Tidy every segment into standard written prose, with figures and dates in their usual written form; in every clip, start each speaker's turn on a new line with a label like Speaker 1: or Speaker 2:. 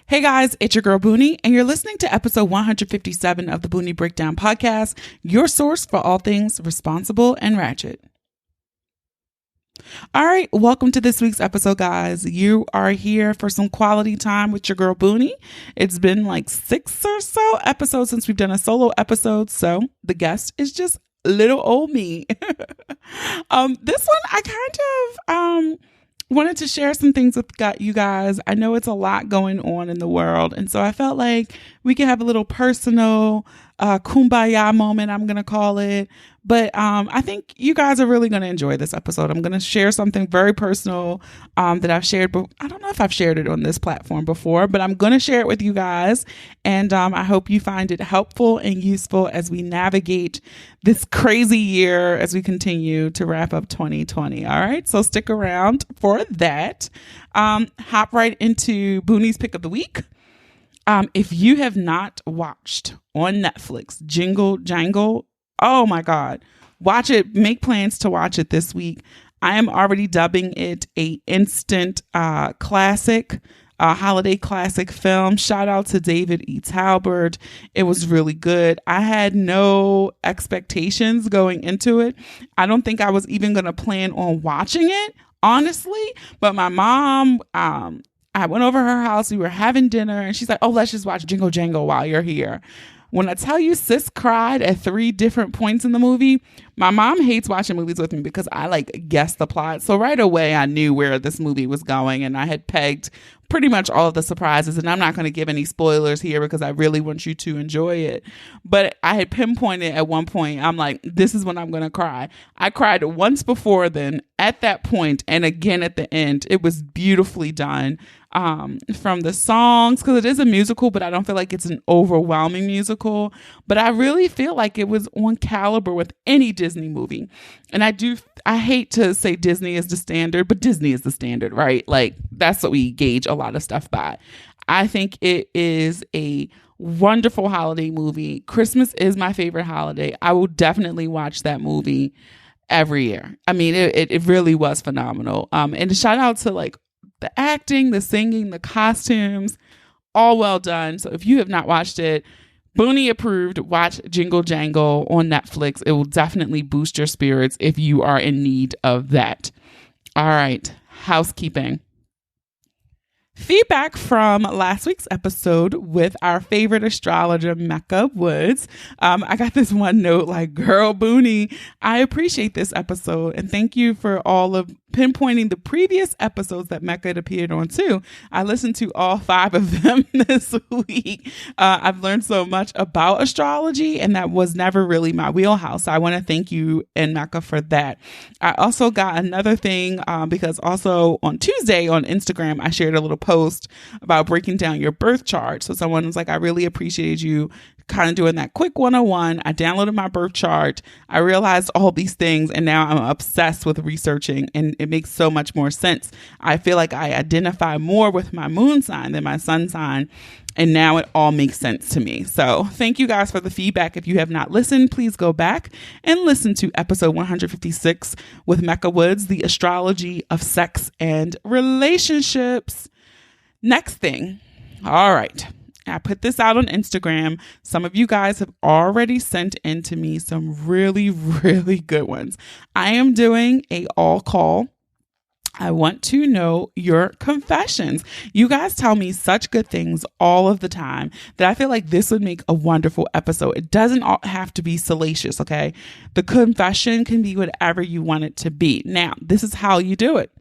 Speaker 1: Hey guys, it's your girl Boonie, and you're listening to episode 157 of the Boonie Breakdown Podcast, your source for all things responsible and ratchet. All right, welcome to this week's episode, guys. You are here for some quality time with your girl Boonie. It's been like 6 or so episodes since we've done a solo episode, so the guest is just little old me. This one I kind of wanted to share some things with you guys. I know it's a lot going on in the world, and so I felt like we could have a little personal kumbaya moment, I'm going to call it. But I think you guys are really going to enjoy this episode. I'm going to share something very personal that I've shared, but I don't know if I've shared it on this platform before, but I'm going to share it with you guys. And I hope you find it helpful and useful as we navigate this crazy year as we continue to wrap up 2020. All right, so stick around for that. Hop right into Boonie's Pick of the Week. If you have not watched on Netflix Jingle Jangle, oh my God, watch it. Make plans to watch it this week. I am already dubbing it a instant classic, holiday classic film. Shout out to David E. Talbert. It was really good. I had no expectations going into it. I don't think I was even going to plan on watching it, honestly, but my mom, I went over her house. We were having dinner and she's like, oh, let's just watch Jingle Jangle while you're here. When I tell you sis cried at 3 different points in the movie, my mom hates watching movies with me because I guess the plot. So right away I knew where this movie was going and I had pegged pretty much all of the surprises, and I'm not going to give any spoilers here because I really want you to enjoy it. But I had pinpointed at one point, I'm like, this is when I'm going to cry. I cried once before then at that point and again at the end. It was beautifully done. From the songs, because it is a musical, but I don't feel like it's an overwhelming musical. But I really feel like it was on caliber with any Disney movie. And I hate to say Disney is the standard, but Disney is the standard, right? Like, that's what we gauge a lot of stuff by. I think it is a wonderful holiday movie. Christmas is my favorite holiday. I will definitely watch that movie every year. I mean, it really was phenomenal. And shout out to the acting, the singing, the costumes, all well done. So if you have not watched it, Boonie approved. Watch Jingle Jangle on Netflix. It will definitely boost your spirits if you are in need of that. All right, housekeeping. Feedback from last week's episode with our favorite astrologer, Mecca Woods. I got this one note girl, Boonie, I appreciate this episode and thank you for all of pinpointing the previous episodes that Mecca had appeared on too. I listened to all 5 of them this week. I've learned so much about astrology and that was never really my wheelhouse. So I want to thank you and Mecca for that. I also got another thing because also on Tuesday on Instagram, I shared a little post about breaking down your birth chart. So someone was like, I really appreciated you kind of doing that quick 101. I downloaded my birth chart. I realized all these things and now I'm obsessed with researching and it makes so much more sense. I feel like I identify more with my moon sign than my sun sign. And now it all makes sense to me. So thank you guys for the feedback. If you have not listened, please go back and listen to episode 156 with Mecca Woods, the astrology of sex and relationships. Next thing. All right. I put this out on Instagram. Some of you guys have already sent in to me some really, really good ones. I am doing a all call. I want to know your confessions. You guys tell me such good things all of the time that I feel like this would make a wonderful episode. It doesn't all have to be salacious, okay? The confession can be whatever you want it to be. Now, this is how you do it.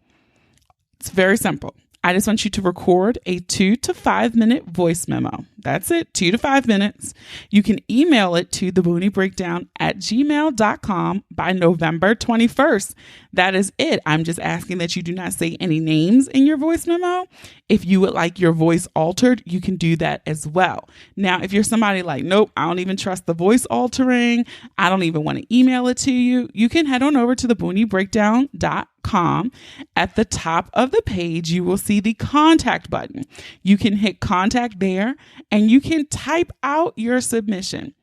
Speaker 1: It's very simple. I just want you to record a 2 to 5 minute voice memo. That's it, 2 to 5 minutes. You can email it to thebooniebreakdown@gmail.com by November 21st. That is it. I'm just asking that you do not say any names in your voice memo. If you would like your voice altered, you can do that as well. Now, if you're somebody like, nope, I don't even trust the voice altering, I don't even want to email it to you, you can head on over to thebooniebreakdown.com. At the top of the page, you will see the contact button. You can hit contact there and you can type out your submission.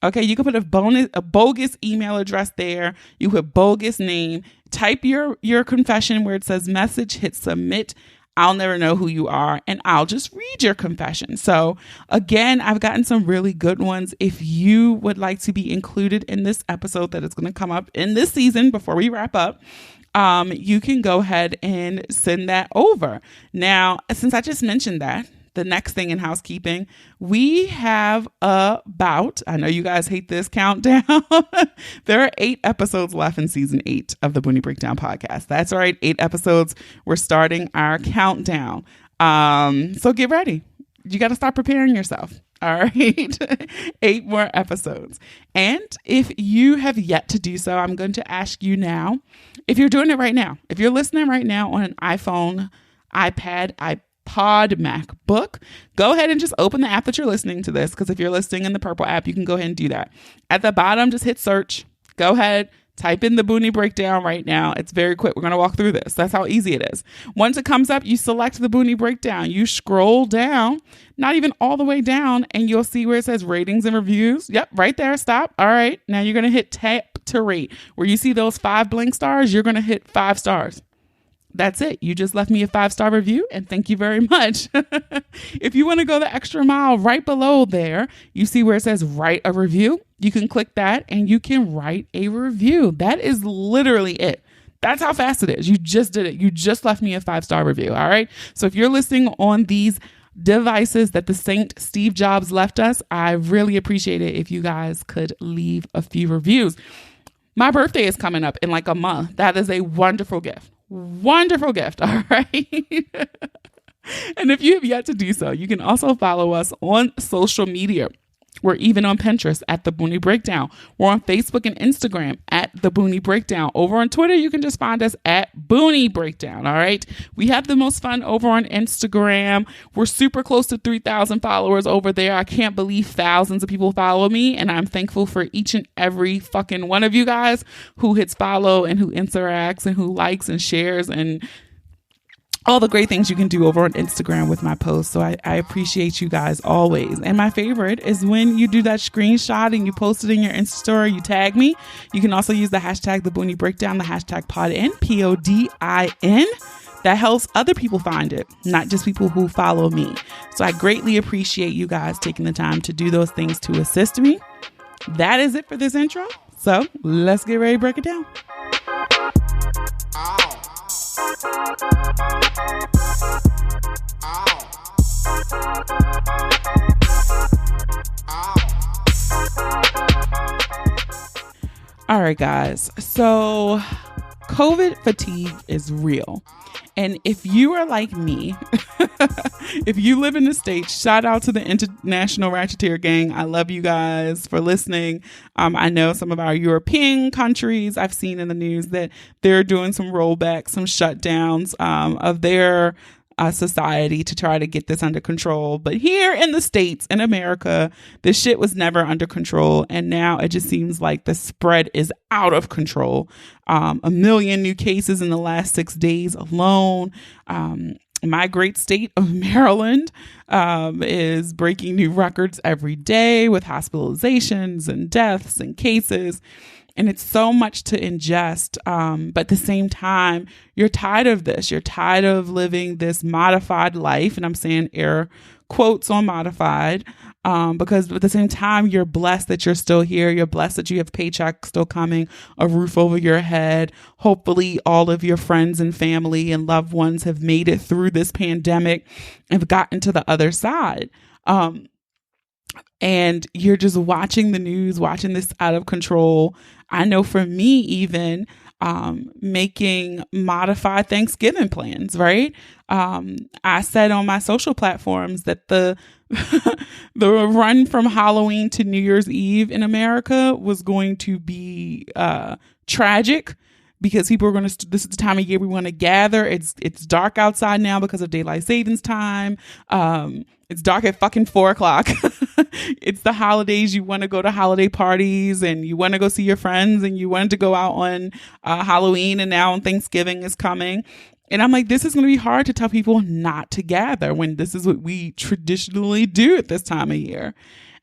Speaker 1: Okay, you can put a bogus email address there. You put bogus name, type your confession where it says message, hit submit. I'll never know who you are, and I'll just read your confession. So again, I've gotten some really good ones. If you would like to be included in this episode that is going to come up in this season before we wrap up, you can go ahead and send that over. Now, since I just mentioned that, the next thing in housekeeping, we have about, I know you guys hate this countdown. There are 8 episodes left in season 8 of the Boonie Breakdown podcast. That's right. 8 episodes. We're starting our countdown. So get ready. You got to start preparing yourself. All right. 8 more episodes. And if you have yet to do so, I'm going to ask you now, if you're doing it right now, if you're listening right now on an iPhone, iPad, MacBook, go ahead and just open the app that you're listening to this. Because if you're listening in the purple app, you can go ahead and do that. At the bottom, just hit search. Go ahead, type in the Boonie Breakdown right now. It's very quick. We're going to walk through this. That's how easy it is. Once it comes up, you select the Boonie Breakdown. You scroll down, not even all the way down, and you'll see where it says ratings and reviews. Yep, right there. Stop. All right. Now you're going to hit tap to rate. Where you see those 5 blank stars, you're going to hit 5 stars. That's it. You just left me a 5-star review, and thank you very much. If you want to go the extra mile, right below there, you see where it says write a review. You can click that and you can write a review. That is literally it. That's how fast it is. You just did it. You just left me a 5-star review. All right. So if you're listening on these devices that the Saint Steve Jobs left us, I really appreciate it if you guys could leave a few reviews. My birthday is coming up in like a month. That is a wonderful gift. Wonderful gift. All right. And if you have yet to do so, you can also follow us on social media. We're even on Pinterest at The Boonie Breakdown. We're on Facebook and Instagram at The Boonie Breakdown. Over on Twitter, you can just find us at Boonie Breakdown. All right. We have the most fun over on Instagram. We're super close to 3,000 followers over there. I can't believe thousands of people follow me. And I'm thankful for each and every fucking one of you guys who hits follow and who interacts and who likes and shares and all the great things you can do over on Instagram with my posts. So I appreciate you guys always. And my favorite is when you do that screenshot and you post it in your Insta story, you tag me. You can also use the hashtag the Boonie Breakdown, the hashtag PODIN, PODIN. That helps other people find it, not just people who follow me. So I greatly appreciate you guys taking the time to do those things to assist me. That is it for this intro. So let's get ready to break it down. All right, guys. So COVID fatigue is real. And if you are like me, if you live in the States, shout out to the International Ratcheteer Gang. I love you guys for listening. I know some of our European countries, I've seen in the news that they're doing some rollbacks, some shutdowns of their society to try to get this under control. But here in the States, in America, this shit was never under control. And now it just seems like the spread is out of control. 1 million new cases in the last 6 days alone. My great state of Maryland is breaking new records every day with hospitalizations and deaths and cases. And it's so much to ingest. But at the same time, you're tired of this. You're tired of living this modified life. And I'm saying air quotes on modified, because at the same time, you're blessed that you're still here. You're blessed that you have paychecks still coming, a roof over your head. Hopefully all of your friends and family and loved ones have made it through this pandemic and have gotten to the other side. And you're just watching the news, watching this out of control. I know for me, even making modified Thanksgiving plans, right? I said on my social platforms that the run from Halloween to New Year's Eve in America was going to be tragic, because people are going to, this is the time of year we want to gather. It's dark outside now because of daylight savings time. It's dark at fucking 4:00. It's the holidays. You want to go to holiday parties and you want to go see your friends and you wanted to go out on Halloween, and now Thanksgiving is coming. And I'm like, this is going to be hard to tell people not to gather when this is what we traditionally do at this time of year.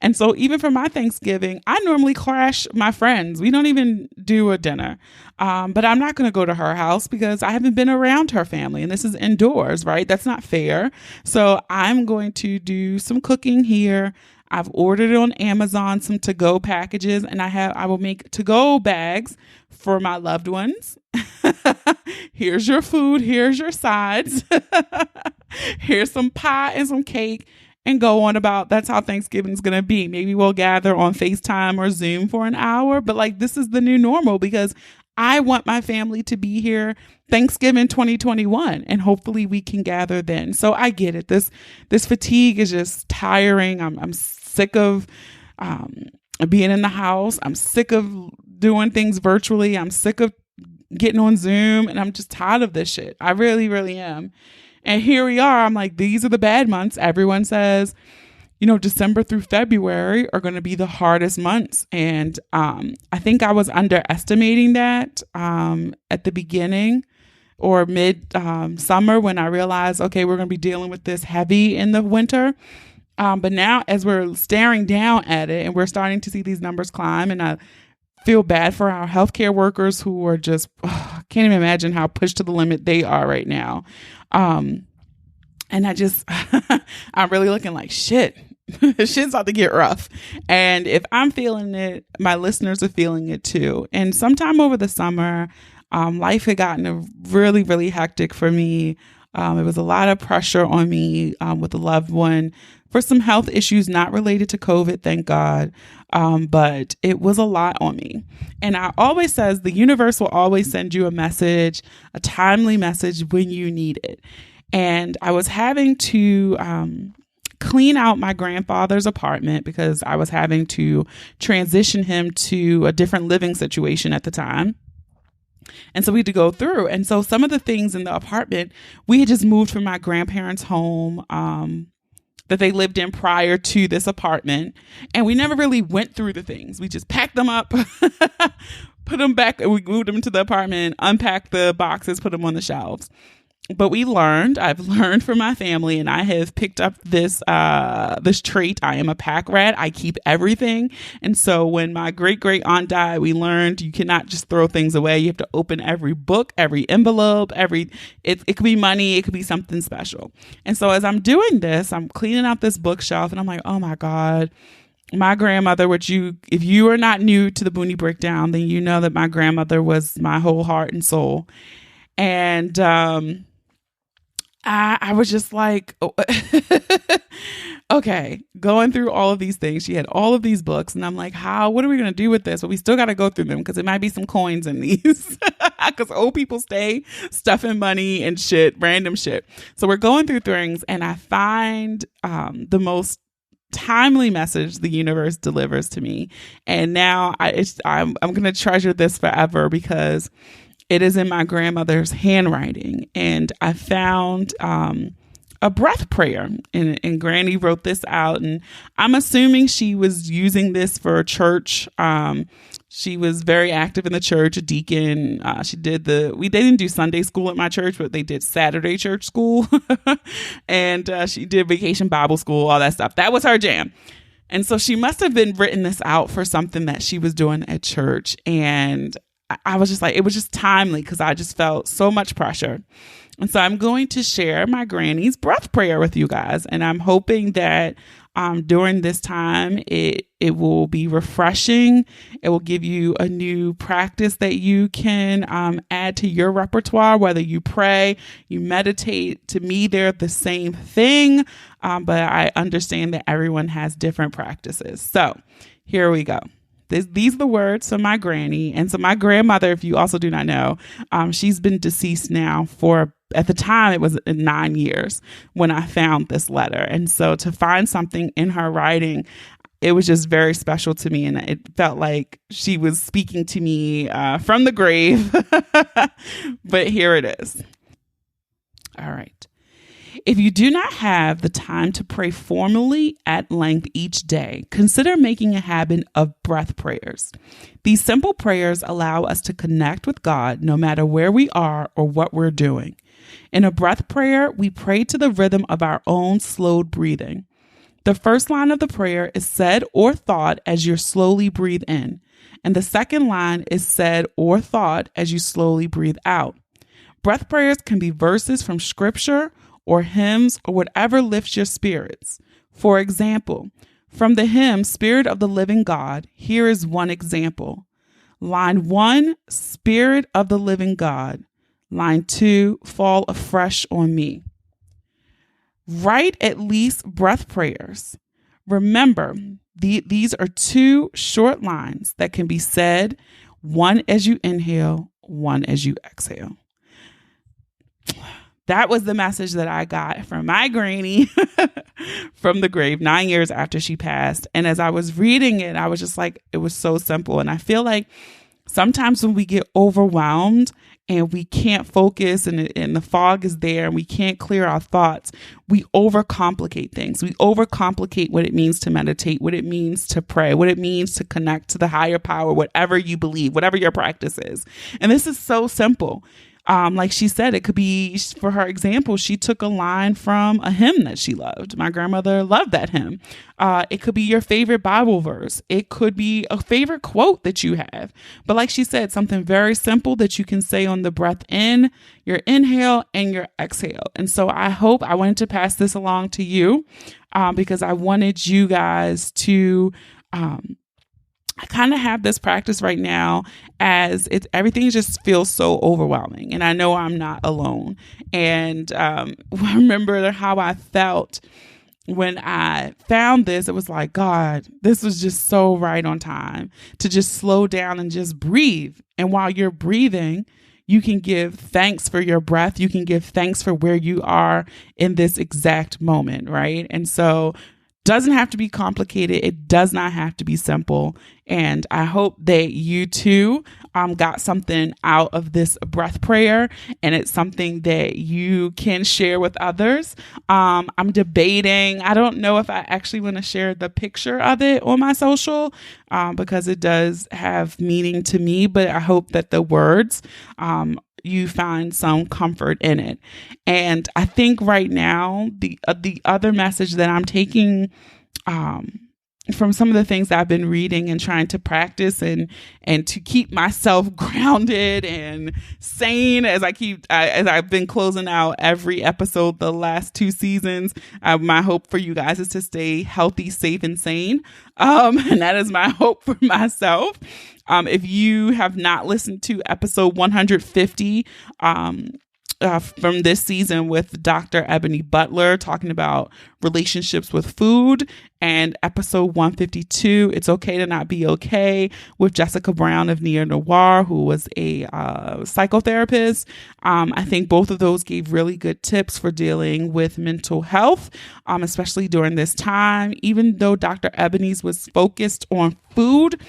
Speaker 1: And so even for my Thanksgiving, I normally crash my friends. We don't even do a dinner. But I'm not going to go to her house because I haven't been around her family. And this is indoors, right? That's not fair. So I'm going to do some cooking here. I've ordered on Amazon some to-go packages, and I will make to-go bags for my loved ones. Here's your food. Here's your sides. Here's some pie and some cake. And go on about that's how Thanksgiving is going to be. Maybe we'll gather on FaceTime or Zoom for an hour, but like this is the new normal because I want my family to be here Thanksgiving 2021, and hopefully we can gather then. So I get it. This fatigue is just tiring. I'm sick of being in the house. I'm sick of doing things virtually. I'm sick of getting on Zoom, and I'm just tired of this shit. I really, really am. And here we are. I'm like, these are the bad months. Everyone says, December through February are going to be the hardest months. And I think I was underestimating that at the beginning or mid summer when I realized, okay, we're going to be dealing with this heavy in the winter. But now as we're staring down at it and we're starting to see these numbers climb, and I feel bad for our healthcare workers who are just, can't even imagine how pushed to the limit they are right now. And I just, I'm really looking like shit. Shit's about to get rough. And if I'm feeling it, my listeners are feeling it too. And sometime over the summer, life had gotten really, really hectic for me. It was a lot of pressure on me with a loved one for some health issues not related to COVID, thank God. But it was a lot on me. And I always says the universe will always send you a message, a timely message when you need it. And I was having to clean out my grandfather's apartment because I was having to transition him to a different living situation at the time. And so we had to go through. And so some of the things in the apartment, we had just moved from my grandparents' home that they lived in prior to this apartment. And we never really went through the things. We just packed them up, put them back. We moved them to the apartment, unpacked the boxes, put them on the shelves. But I've learned from my family, and I have picked up this trait. I am a pack rat. I keep everything. And so when my great aunt died, we learned you cannot just throw things away. You have to open every book, every envelope, it could be money. It could be something special. And so as I'm doing this, I'm cleaning out this bookshelf, and I'm like, oh my God, my grandmother, if you are not new to the Boonie Breakdown, then you know that my grandmother was my whole heart and soul. And, I was just like, oh, okay, going through all of these things. She had all of these books, and I'm like, what are we going to do with this? But we still got to go through them because it might be some coins in these because old people stay stuffing money and shit, random shit. So we're going through things, and I find the most timely message the universe delivers to me. And now I'm going to treasure this forever because it is in my grandmother's handwriting. And I found a breath prayer, and Granny wrote this out. And I'm assuming she was using this for church. She was very active in the church, a deacon. They didn't do Sunday school at my church, but they did Saturday church school. And she did vacation Bible school, all that stuff. That was her jam. And so she must have been written this out for something that she was doing at church. And I was just like, it was just timely because I just felt so much pressure. And so I'm going to share my granny's breath prayer with you guys. And I'm hoping that during this time, it will be refreshing. It will give you a new practice that you can add to your repertoire, whether you pray, you meditate. To me, they're the same thing, but I understand that everyone has different practices. So here we go. These are the words from my granny. And so my grandmother, if you also do not know, she's been deceased now for, at the time, it was 9 years when I found this letter. And so to find something in her writing, it was just very special to me. And it felt like she was speaking to me from the grave. But here it is. All right. If you do not have the time to pray formally at length each day, consider making a habit of breath prayers. These simple prayers allow us to connect with God no matter where we are or what we're doing. In a breath prayer, we pray to the rhythm of our own slowed breathing. The first line of the prayer is said or thought as you slowly breathe in, and the second line is said or thought as you slowly breathe out. Breath prayers can be verses from scripture or hymns or whatever lifts your spirits. For example, from the hymn Spirit of the Living God, here is one example. Line 1, Spirit of the Living God. Line 2, Fall afresh on me. Write at least breath prayers. Remember, these are 2 short lines that can be said, one as you inhale, one as you exhale. That was the message that I got from my granny from the grave 9 years after she passed. And as I was reading it, I was just like, it was so simple. And I feel like sometimes when we get overwhelmed and we can't focus and the fog is there and we can't clear our thoughts, we overcomplicate things. We overcomplicate what it means to meditate, what it means to pray, what it means to connect to the higher power, whatever you believe, whatever your practice is. And this is so simple. Like she said, it could be, for her example, she took a line from a hymn that she loved. My grandmother loved that hymn. It could be your favorite Bible verse. It could be a favorite quote that you have. But like she said, something very simple that you can say on the breath in, your inhale and your exhale. And so I wanted to pass this along to you because I wanted you guys to I kind of have this practice right now as everything just feels so overwhelming. And I know I'm not alone. And I remember how I felt when I found this. It was like, God, this was just so right on time to just slow down and just breathe. And while you're breathing, you can give thanks for your breath. You can give thanks for where you are in this exact moment, right? And so doesn't have to be complicated. It does not have to be simple. And I hope that you too got something out of this breath prayer, and it's something that you can share with others. I'm debating. I don't know if I actually want to share the picture of it on my social because it does have meaning to me, but I hope that the words you find some comfort in it. And I think right now, the other message that I'm taking from some of the things I've been reading and trying to practice and to keep myself grounded and sane as I've been closing out every episode the last 2 seasons. My hope for you guys is to stay healthy, safe, and sane. And that is my hope for myself. If you have not listened to episode 150, from this season with Dr. Ebony Butler talking about relationships with food, and episode 152, It's Okay to Not Be Okay, with Jessica Brown of Neo Noir, who was a psychotherapist. I think both of those gave really good tips for dealing with mental health, especially during this time. Even though Dr. Ebony's was focused on food,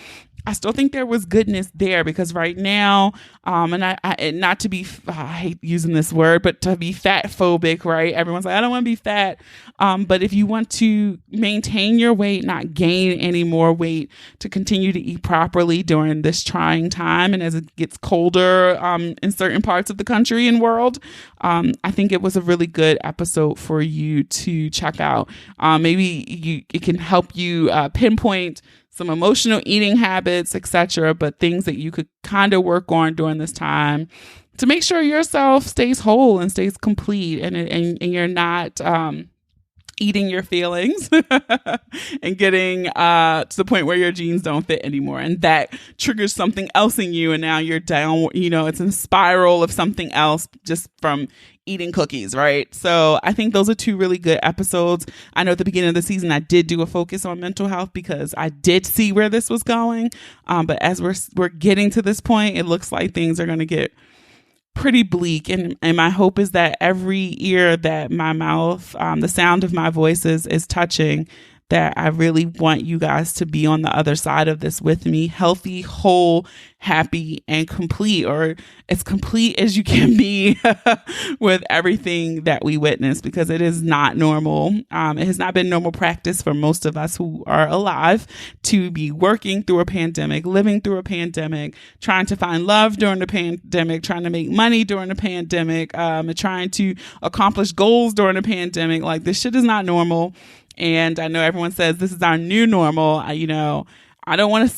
Speaker 1: I still think there was goodness there, because right now, and I not to be, I hate using this word, but to be fat phobic, right? Everyone's like, I don't want to be fat. But if you want to maintain your weight, not gain any more weight, to continue to eat properly during this trying time, and as it gets colder in certain parts of the country and world, I think it was a really good episode for you to check out. Maybe it can help you pinpoint some emotional eating habits, etc., but things that you could kind of work on during this time to make sure yourself stays whole and stays complete, and you're not eating your feelings and getting to the point where your jeans don't fit anymore, and that triggers something else in you, and now you're down, it's a spiral of something else just from eating cookies, right? So I think those are 2 really good episodes. I know at the beginning of the season, I did do a focus on mental health because I did see where this was going. But as we're getting to this point, it looks like things are going to get pretty bleak. And my hope is that every ear that my mouth, the sound of my voice is touching, that I really want you guys to be on the other side of this with me, healthy, whole, happy and complete, or as complete as you can be with everything that we witness, because it is not normal. It has not been normal practice for most of us who are alive to be working through a pandemic, living through a pandemic, trying to find love during the pandemic, trying to make money during the pandemic, and trying to accomplish goals during the pandemic. Like, this shit is not normal. And I know everyone says this is our new normal. I don't want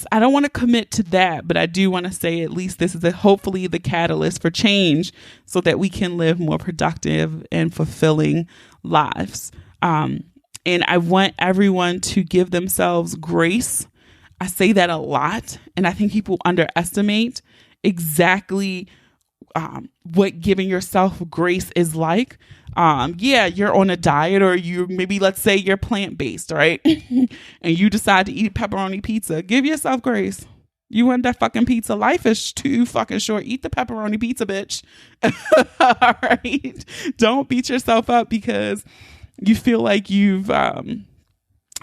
Speaker 1: to commit to that, but I do want to say at least this is hopefully the catalyst for change so that we can live more productive and fulfilling lives. And I want everyone to give themselves grace. I say that a lot, and I think people underestimate exactly what giving yourself grace is like. You're on a diet, or let's say you're plant-based, right? And you decide to eat pepperoni pizza. Give yourself grace. You want that fucking pizza? Life is too fucking short. Eat the pepperoni pizza, bitch. All right. Don't beat yourself up because you feel like you've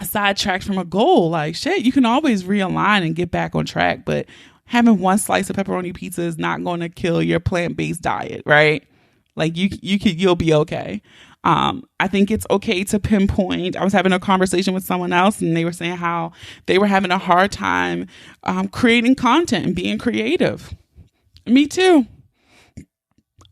Speaker 1: sidetracked from a goal. Like, shit, you can always realign and get back on track, but having one slice of pepperoni pizza is not going to kill your plant-based diet, right? Like, you'll be okay. I think it's okay to pinpoint. I was having a conversation with someone else, and they were saying how they were having a hard time creating content and being creative. Me too.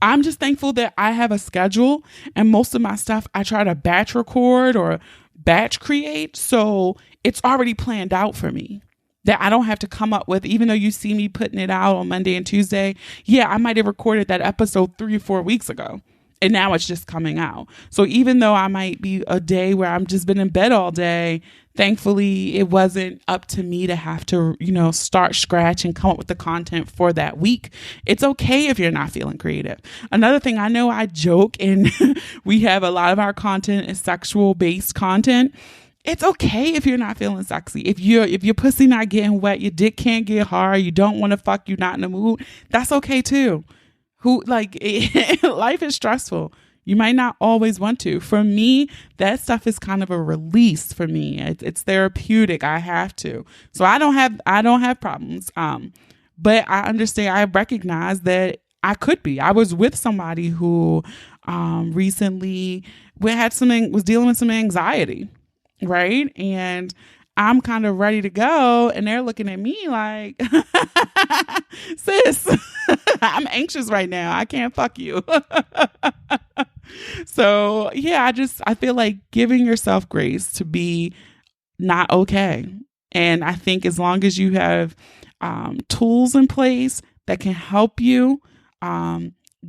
Speaker 1: I'm just thankful that I have a schedule, and most of my stuff I try to batch record or batch create. So it's already planned out for me, that I don't have to come up with, even though you see me putting it out on Monday and Tuesday. Yeah, I might have recorded that episode 3 or 4 weeks ago, and now it's just coming out. So even though I might be a day where I'm just been in bed all day, thankfully it wasn't up to me to have to, start scratch and come up with the content for that week. It's okay if you're not feeling creative. Another thing, I know I joke, and we have a lot of our content is sexual based content. It's okay if you're not feeling sexy. If your pussy not getting wet, your dick can't get hard, you don't want to fuck, you're not in the mood, that's okay too. Life is stressful. You might not always want to. For me, that stuff is kind of a release for me. It's therapeutic. I have to. So I don't have problems. But I understand, I recognize that I could be. I was with somebody who recently was dealing with some anxiety. Right. And I'm kind of ready to go. And they're looking at me like, sis, I'm anxious right now. I can't fuck you. So, yeah, I feel like giving yourself grace to be not okay. And I think as long as you have tools in place that can help you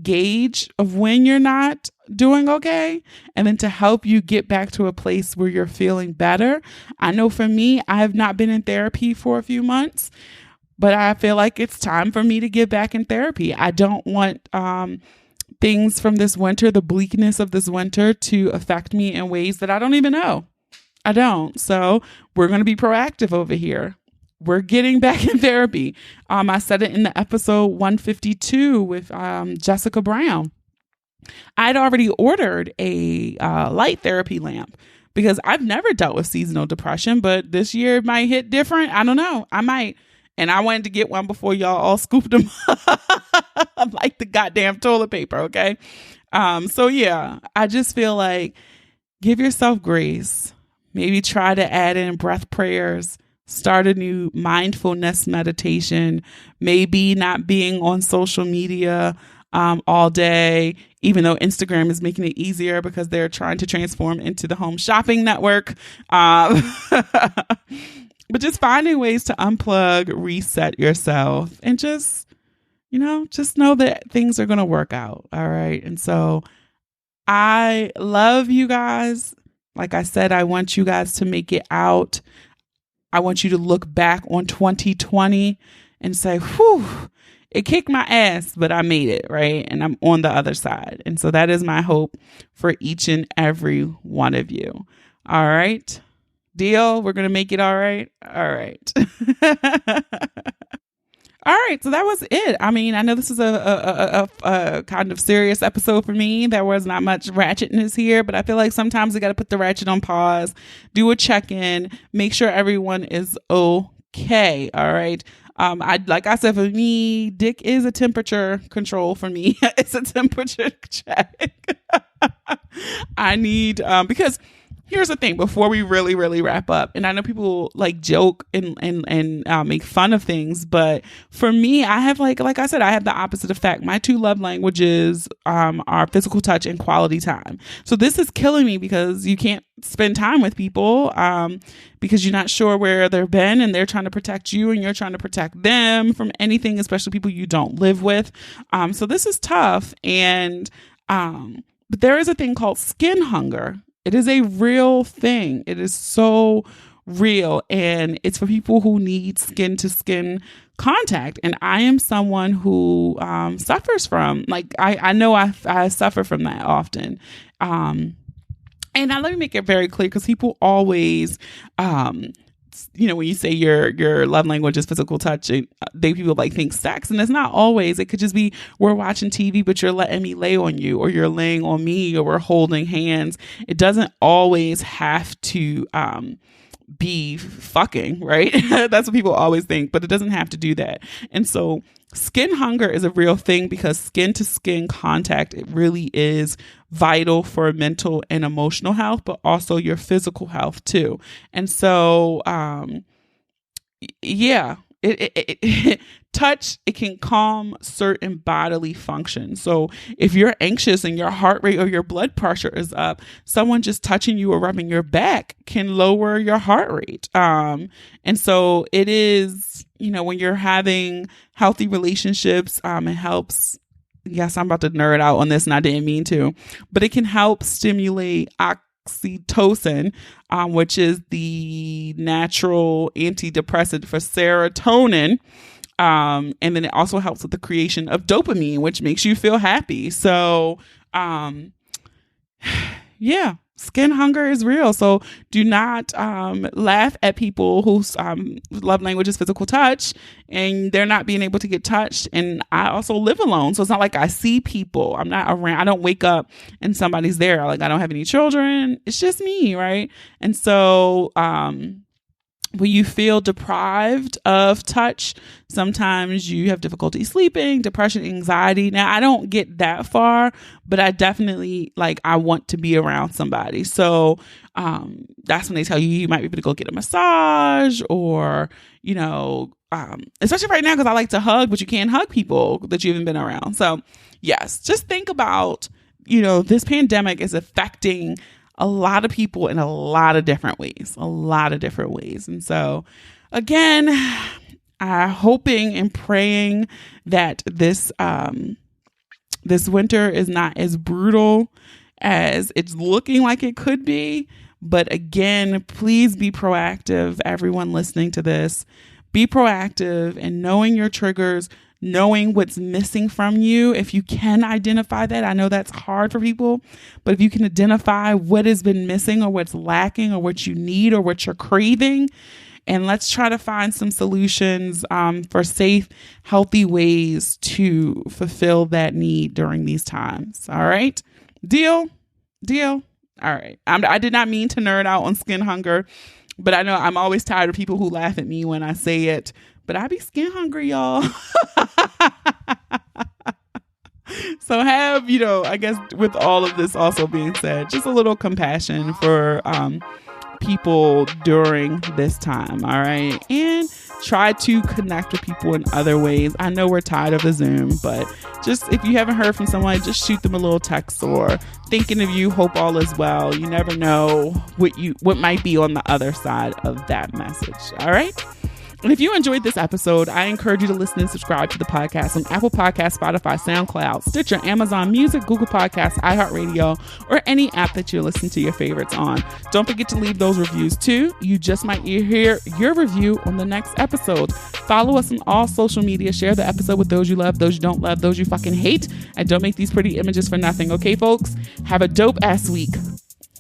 Speaker 1: gauge of when you're not doing okay, and then to help you get back to a place where you're feeling better. I know for me, I have not been in therapy for a few months, but I feel like it's time for me to get back in therapy. I don't want things from this winter, the bleakness of this winter, to affect me in ways that I don't even know. I don't. So we're going to be proactive over here. We're getting back in therapy. I said it in the episode 152 with Jessica Brown. I'd already ordered a light therapy lamp because I've never dealt with seasonal depression, but this year it might hit different. I don't know. I might. And I wanted to get one before y'all all scooped them like the goddamn toilet paper. Okay. So yeah, I just feel like give yourself grace. Maybe try to add in breath prayers. Start a new mindfulness meditation, maybe not being on social media all day, even though Instagram is making it easier because they're trying to transform into the home shopping network. But just finding ways to unplug, reset yourself, and just know that things are going to work out. All right. And so I love you guys. Like I said, I want you guys to make it out. I want you to look back on 2020 and say, whew, it kicked my ass, but I made it, right? And I'm on the other side. And so that is my hope for each and every one of you. All right. Deal? We're going to make it all right? All right. All right. So that was it. I mean, I know this is a kind of serious episode for me. There was not much ratchetness here, but I feel like sometimes we got to put the ratchet on pause, do a check-in, make sure everyone is okay. All right. Like I said, for me, dick is a temperature control for me. It's a temperature check. I need, because here's the thing before we really, really wrap up. And I know people like joke and make fun of things. But for me, I have like I said, I have the opposite effect. My two love languages are physical touch and quality time. So this is killing me because you can't spend time with people because you're not sure where they've been and they're trying to protect you and you're trying to protect them from anything, especially people you don't live with. So this is tough. And but there is a thing called skin hunger. It is a real thing. It is so real. And it's for people who need skin to skin contact. And I am someone who suffers from, like, I know I suffer from that often. And now let me make it very clear because people always, when you say your love language is physical touch, people like think sex, and it's not always. It could just be we're watching TV, but you're letting me lay on you, or you're laying on me, or we're holding hands. It doesn't always have to be fucking, right? That's what people always think, but it doesn't have to do that. And so skin hunger is a real thing because skin to skin contact, it really is vital for mental and emotional health, but also your physical health too. And so, touch, it can calm certain bodily functions. So if you're anxious and your heart rate or your blood pressure is up, someone just touching you or rubbing your back can lower your heart rate. And so it is, when you're having healthy relationships, it helps. Yes, I'm about to nerd out on this and I didn't mean to, but it can help stimulate oxytocin, which is the natural antidepressant for serotonin. And then it also helps with the creation of dopamine, which makes you feel happy. So, skin hunger is real. So do not laugh at people whose love language is physical touch and they're not being able to get touched. And I also live alone. So it's not like I see people. I'm not around. I don't wake up and somebody's there. Like I don't have any children. It's just me. Right. And so when you feel deprived of touch, sometimes you have difficulty sleeping, depression, anxiety. Now, I don't get that far, but I definitely I want to be around somebody. So that's when they tell you might be able to go get a massage or, especially right now because I like to hug, but you can't hug people that you haven't been around. So yes, just think about, this pandemic is affecting a lot of people in a lot of different ways. And so again, I'm hoping and praying that this winter is not as brutal as it's looking like it could be. But again, please be proactive. Everyone listening to this, be proactive in knowing your triggers, knowing what's missing from you. If you can identify that, I know that's hard for people, but if you can identify what has been missing or what's lacking or what you need or what you're craving, and let's try to find some solutions for safe, healthy ways to fulfill that need during these times. All right. Deal. All right. I did not mean to nerd out on skin hunger, but I know I'm always tired of people who laugh at me when I say it. But I be skin hungry, y'all. So have, I guess with all of this also being said, just a little compassion for people during this time. All right. And try to connect with people in other ways. I know we're tired of the Zoom, but just if you haven't heard from someone, just shoot them a little text or thinking of you, hope all is well. You never know what might be on the other side of that message. All right. And if you enjoyed this episode, I encourage you to listen and subscribe to the podcast on Apple Podcasts, Spotify, SoundCloud, Stitcher, Amazon Music, Google Podcasts, iHeartRadio, or any app that you're listening to your favorites on. Don't forget to leave those reviews too. You just might hear your review on the next episode. Follow us on all social media. Share the episode with those you love, those you don't love, those you fucking hate. And don't make these pretty images for nothing. Okay, folks? Have a dope ass week.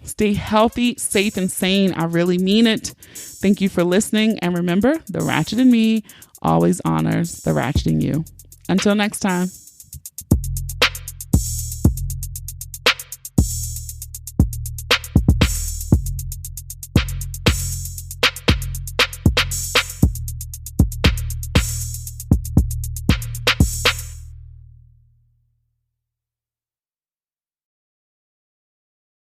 Speaker 1: Stay healthy, safe, and sane. I really mean it. Thank you for listening. And remember, the ratchet in me always honors the ratchet in you. Until next time.